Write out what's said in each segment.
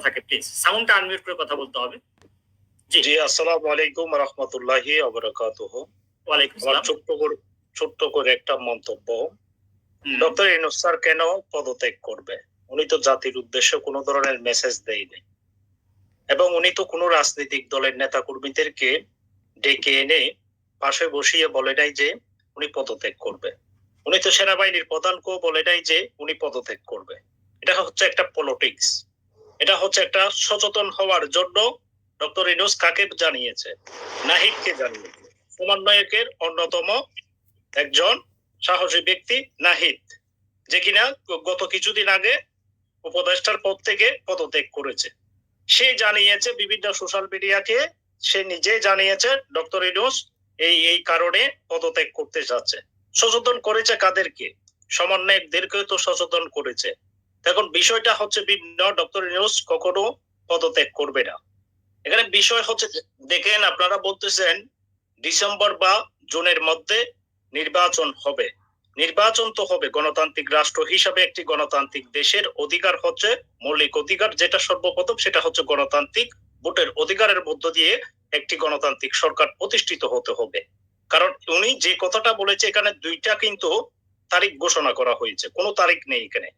থাকে প্লিজ সাউন্ডটা আনমিউট করে কথা বলতে হবে। জি আসসালামু আলাইকুম ওয়া রাহমাতুল্লাহি ওয়া বারাকাতুহু। ওয়ালাইকুম আমার আসসালাম। ছোট্ট করে একটা মন্তব্য। ডক্টর ইউনূস স্যার কেন পদত্যাগ করবে? উনি তো জাতির উদ্দেশ্যে কোনো ধরনের মেসেজ দেয়নি এবং উনি তো কোনো রাজনৈতিক দলের নেতা কর্মীদেরকে ডেকে এনে পাশে বসিয়ে বলে নাই যে উনি পদত্যাগ করবে। উনি তো সেনাবাহিনীর প্রধানকেও বলে নাই যে উনি পদত্যাগ করবে। এটা হচ্ছে একটা পলিটিক্স। এটা হচ্ছে একটা সচেতন হওয়ার জন্য ডক্টর ইউনূস কাকে জানিয়েছে? নাহিদকে জানিয়েছে। সমন্বয়কের অন্যতম একজন সাহসী ব্যক্তি নাহিদ, যে কিনা গত কিছুদিন আগে উপদেষ্টার পদ থেকে পদত্যাগ করেছে। সে জানিয়েছে বিভিন্ন সোশ্যাল মিডিয়াকে, সে নিজে জানিয়েছে ডক্টর ইউনূস এই কারণে পদত্যাগ করতে যাচ্ছে। সচেতন করেছে কাদেরকে? সমন্বয়কদেরকেও তো সচেতন করেছে। এখন বিষয়টা হচ্ছে ভিন্ন, ডক্টর ইউনূস কখনো পদত্যাগ করবে না। এখানে বিষয় হচ্ছে, দেখেন আপনারা বলতেছেন ডিসেম্বর বা জুনের মধ্যে নির্বাচন হবে। নির্বাচন তো হবে, গণতান্ত্রিক রাষ্ট্র হিসাবে একটি গণতান্ত্রিক দেশের অধিকার হচ্ছে মৌলিক অধিকার, যেটা সর্বপ্রথম সেটা হচ্ছে গণতান্ত্রিক ভোটের অধিকারের মধ্য দিয়ে একটি গণতান্ত্রিক সরকার প্রতিষ্ঠিত হতে হবে। কারণ উনি যে কথাটা বলেছে এখানে দুইটা কিন্তু তারিখ ঘোষণা করা হয়েছে, কোনো তারিখ নেই এখানে।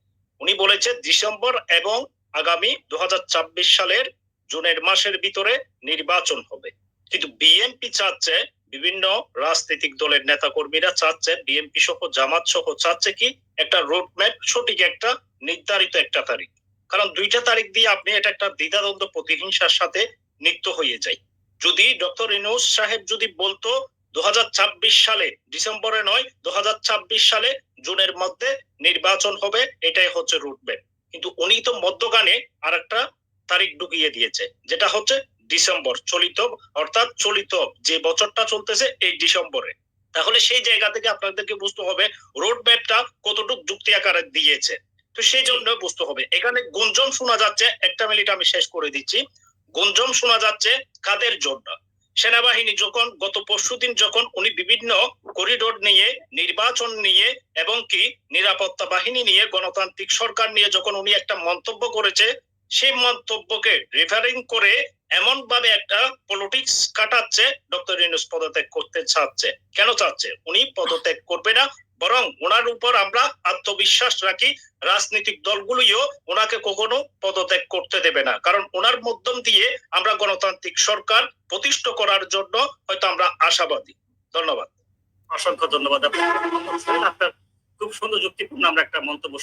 উনি বলেছে ডিসেম্বর এবং আগামী 2026 সালের জুনের মাসের ভিতরে নির্বাচন হবে। কিন্তু বিএনপি চাচ্ছে, বিভিন্ন রাজনৈতিক দলের নেতা কর্মীরা চাচ্ছে, বিএনপি সহ জামাত সহ চাচ্ছে কি একটা রোডম্যাপ, সঠিক একটা নির্ধারিত একটা তারিখ। কারণ দুইটা তারিখ দিয়ে আপনি এটা একটা দ্বিধাদ্বন্দ্ব প্রতিহিংসার সাথে নিত্য হয়ে যায়। যদি ডক্টর ইউনূস সাহেব যদি বলতো 2026 সালে ডিসেম্বরে নয়, 2026 সালে জুনের মধ্যে নির্বাচন হবে, এটাই হচ্ছে রুটম্যাপ। কিন্তু উনি তো মধ্যখানে আর একটা তারিখ ঢুকিয়ে দিয়েছে, যেটা হচ্ছে ডিসেম্বর চলিত, অর্থাৎ চলিত যে বছরটা চলতেছে এই ডিসেম্বরে। তাহলে সেই জায়গা থেকে আপনাদেরকে বুঝতে হবে রোড ম্যাপটা কতটুকু যুক্তি আকারে দিয়েছে। তো সেই জন্য বুঝতে হবে। এখানে গুঞ্জন শোনা যাচ্ছে, একটা মিনিট আমি শেষ করে দিচ্ছি। গুঞ্জন শোনা যাচ্ছে কাদের জন্য? সেনাবাহিনী যখন গত পরশুদিন যখন উনি বিভিন্ন করিডোর নিয়ে, নির্বাচন নিয়ে এবং কি নিরাপত্তা বাহিনী নিয়ে, গণতান্ত্রিক সরকার নিয়ে যখন উনি একটা মন্তব্য করেছে, সেই মন্তব্যকে রেফারিং করে এমন ভাবে একটা পলিটিক্স কাটাচ্ছে, ডক্টর ইউনূস পদত্যাগ করতে চাচ্ছে। কেন চাচ্ছে? উনি পদত্যাগ করবে না, বরং ওনার উপর আমরা আত্মবিশ্বাস রাখি। রাজনৈতিক দলগুলিও ওনাকে কখনো পদত্যাগ করতে দেবে না, কারণ ওনার মাধ্যম দিয়ে আমরা গণতান্ত্রিক সরকার প্রতিষ্ঠা করার জন্য হয়তো আমরা আশাবাদী। ধন্যবাদ। অসংখ্য ধন্যবাদ। আপনার খুব সুন্দর যুক্তিপূর্ণ আমরা একটা মন্তব্য